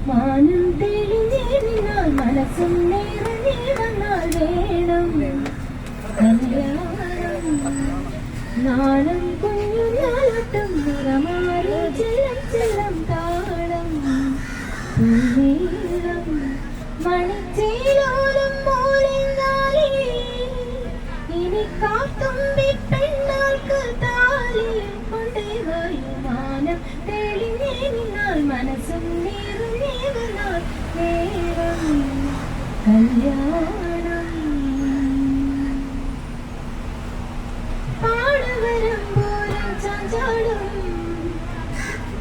മാനം തെളിഞ്ഞാൽ മനസ്സും നിറഞ്ഞിടന്നാൽ വേണം കല്യാണം. നാണം കുഞ്ഞുനാളൊട്ടും നിറമാറി ചെല്ലം ചെല്ലം താളം നീളം മണിച്ചേലോലും മോലെന്നാലേ ഇനി കാത്തുമ്പി പെണ്ണാൾക്ക് താലി കൊണ്ടേ മാനം തെളിഞ്ഞേ നിന്നാൽ മനസ്സും നീറുന്നേ വന്നാൽ നേരം കല്യാണം. പാടവരം പോലും ചാഞ്ചാടും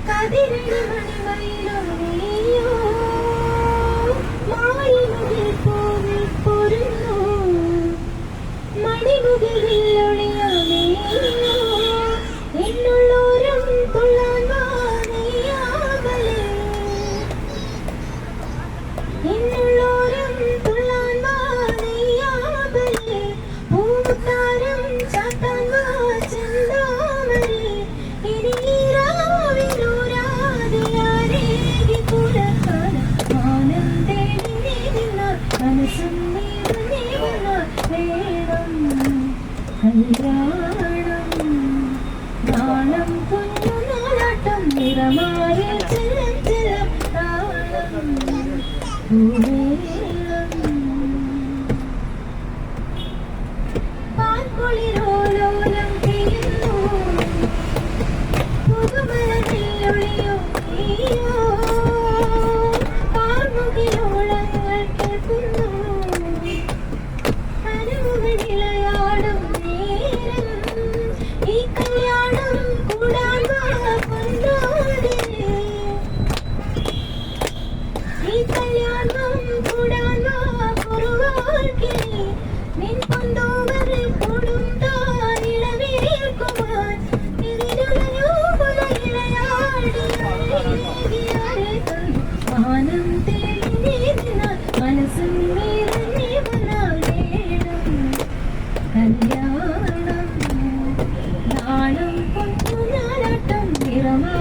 കതിരടി മണിമയിലോ നീയോ മാറിമുകിൽ പോവിൽ പൊരുന്നു മണിമുകിലിൽ ഒളിയോ നീയോ എന്നുള്ളോരം തുള്ളാൻ വാ നീയാകലേ എന്നുള്ളോരം തുള്ളാൻ വാ നീയാകലേ പൂമുത്താരം ചാത്താൻ വാ ചെന്താമരേ ഇനി രാവിലൂരാതിയാരേകി പുലർക്കാല മാനം തെളിഞ്ഞേ നിന്നാൽ മനസ്സും നീറുന്നേ വന്നാൽ വേണം കല്യാണം. നാണം കുഞ്ഞുനാളാട്ടം നിറമാറി ചെല്ലം ചെല്ലം താളം പൂവേളം പാൽക്കുളിരോലോലം പെയ്യുന്നു പുതുമലൊളിയോ നീയോ കാർമുകിലോളങ്ങൾ കേൾക്കുന്നു അനുമുകളിലയാടും നേരം ഈ കല്യാണം കൂടാൻ വാ കൊണ്ടോടെ ഈ കല്യാണം കൂടാൻ വാ കുറുവാർക്കേ നിൻ കൊണ്ടോവരെ കൊടുത്താൽ ഇളവേൽക്കുവാൻ ഇതിലുളയോ പുലയിലയാടിയാരേ മാനം തെളിഞ്ഞേ നിന്നാൽ മനസ്സും നിറഞ്ഞേ വന്നാൽ വേണം കല്യാണം. നാണം കുഞ്ഞുനാളാട്ടം നിറമാ